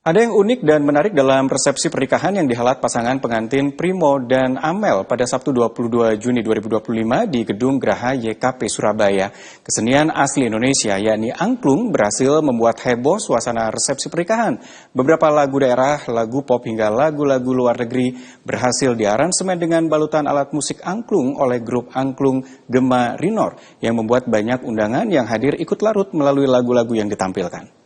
Ada yang unik dan menarik dalam resepsi pernikahan yang dihelat pasangan pengantin Primo dan Amel pada Sabtu 22 Juni 2025 di Gedung Graha YKP Surabaya. Kesenian asli Indonesia yakni angklung berhasil membuat heboh suasana resepsi pernikahan. Beberapa lagu daerah, lagu pop hingga lagu-lagu luar negeri berhasil diaransemen dengan balutan alat musik angklung oleh grup angklung Gema Rinor yang membuat banyak undangan yang hadir ikut larut melalui lagu-lagu yang ditampilkan.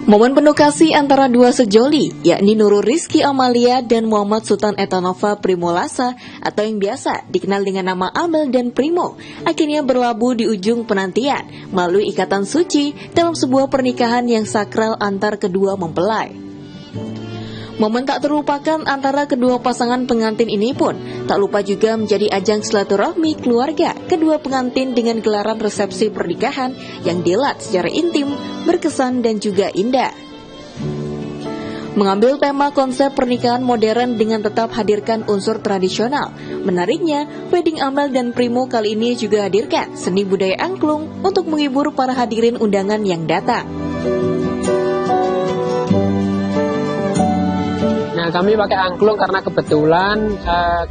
Momen penuh kasih antara dua sejoli, yakni Nurul Rizky Amalia dan Muhammad Sultan Etanova Primolasa atau yang biasa dikenal dengan nama Amel dan Primo, akhirnya berlabuh di ujung penantian melalui ikatan suci dalam sebuah pernikahan yang sakral antar kedua mempelai. Momen tak terlupakan antara kedua pasangan pengantin ini pun tak lupa juga menjadi ajang silaturahmi keluarga kedua pengantin dengan gelaran resepsi pernikahan yang dihelat secara intim, berkesan dan juga indah. Mengambil tema konsep pernikahan modern dengan tetap hadirkan unsur tradisional. Menariknya, wedding Amel dan Primo kali ini juga hadirkan seni budaya angklung untuk menghibur para hadirin undangan yang datang. Nah, kami pakai angklung karena kebetulan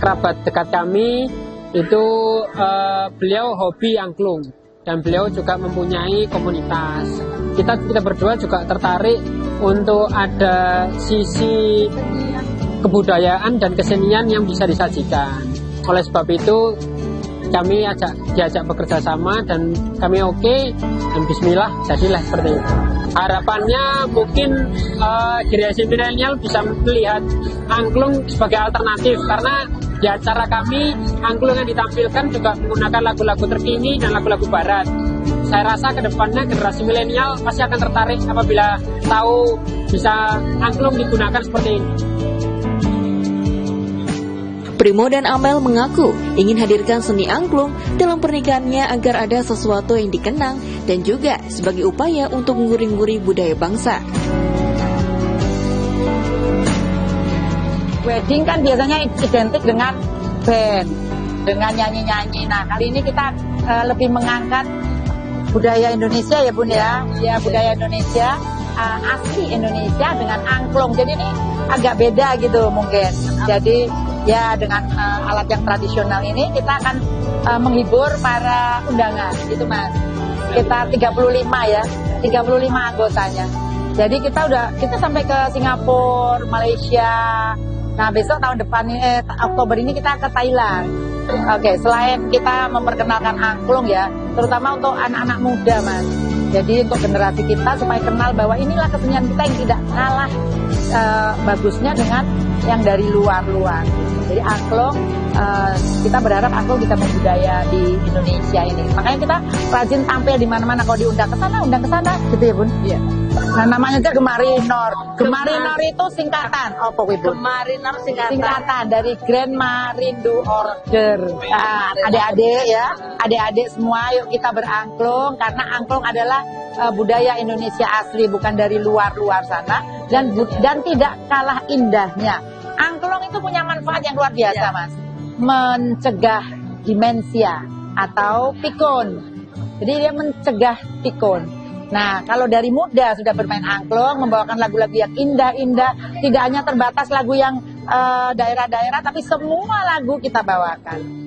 kerabat dekat kami itu beliau hobi angklung dan beliau juga mempunyai komunitas. Kita berdua juga tertarik untuk ada sisi kebudayaan dan kesenian yang bisa disajikan. Oleh sebab itu kami diajak bekerja sama dan kami oke, dan bismillah jadilah seperti itu. Harapannya mungkin generasi milenial bisa melihat angklung sebagai alternatif, karena di acara kami angklung yang ditampilkan juga menggunakan lagu-lagu terkini dan lagu-lagu barat. Saya rasa ke depannya generasi milenial pasti akan tertarik apabila tahu bisa angklung digunakan seperti ini. Primo dan Amel mengaku ingin hadirkan seni angklung dalam pernikahannya agar ada sesuatu yang dikenang dan juga sebagai upaya untuk mengguri-guri budaya bangsa. Wedding kan biasanya identik dengan band, dengan nyanyi-nyanyi. Nah, kali ini kita lebih mengangkat budaya Indonesia ya Bun ya, budaya Indonesia, asli Indonesia dengan angklung. Jadi ini agak beda gitu mungkin. Jadi ya dengan alat yang tradisional ini kita akan menghibur para undangan gitu Mas. Kita 35 ya, 35 anggotanya. Jadi kita sampai ke Singapura, Malaysia. Nah, besok tahun depan Oktober ini kita ke Thailand. Oke, selain kita memperkenalkan angklung ya, terutama untuk anak-anak muda Mas. Jadi untuk generasi kita supaya kenal bahwa inilah kesenian kita yang tidak kalah bagusnya dengan yang dari luar-luar. Jadi angklung, kita berharap angklung bisa membudaya di Indonesia ini. Makanya kita rajin tampil di mana-mana. Kalau diundang ke sana, gitu ya Bun? Iya. Nah, namanya aja Gema Rinor. Gema Rinor itu singkatan. Apa kuwi Bun? Gema Rinor singkatan dari Grandma Rindu Order. Adik-adik ya, adik-adik semua, yuk kita berangklung karena angklung adalah budaya Indonesia asli, bukan dari luar-luar sana dan tidak kalah indahnya. Angklung itu punya manfaat yang luar biasa Mas, mencegah demensia atau pikun. Jadi dia mencegah pikun. Nah, kalau dari muda sudah bermain angklung, membawakan lagu-lagu yang indah-indah, tidak hanya terbatas lagu yang daerah-daerah, tapi semua lagu kita bawakan.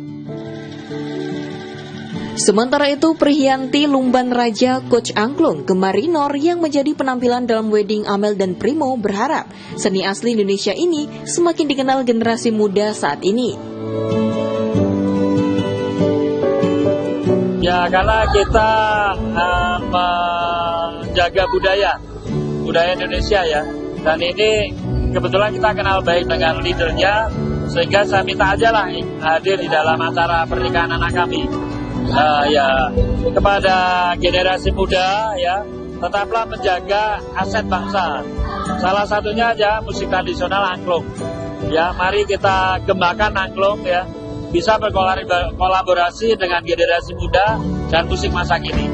Sementara itu, Priyanti Lumban Raja, coach angklung Gema Rinor yang menjadi penampilan dalam wedding Amel dan Primo berharap seni asli Indonesia ini semakin dikenal generasi muda saat ini. Ya, karena kita menjaga budaya Indonesia ya, dan ini kebetulan kita kenal baik dengan leadernya, sehingga saya minta aja lah hadir di dalam acara pernikahan anak kami. Ya, kepada generasi muda ya, tetaplah menjaga aset bangsa. Salah satunya aja musik tradisional angklung. Ya, mari kita kembangkan angklung ya, bisa berkolaborasi dengan generasi muda dan musik masa kini.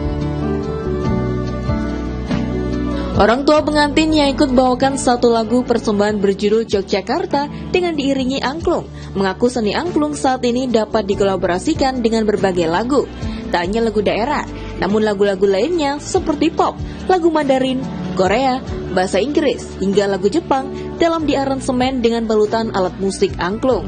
Orang tua pengantin yang ikut bawakan satu lagu persembahan berjudul Yogyakarta dengan diiringi angklung, mengaku seni angklung saat ini dapat dikolaborasikan dengan berbagai lagu. Tak hanya lagu daerah, namun lagu-lagu lainnya seperti pop, lagu Mandarin, Korea, bahasa Inggris, hingga lagu Jepang dalam diaransemen dengan balutan alat musik angklung.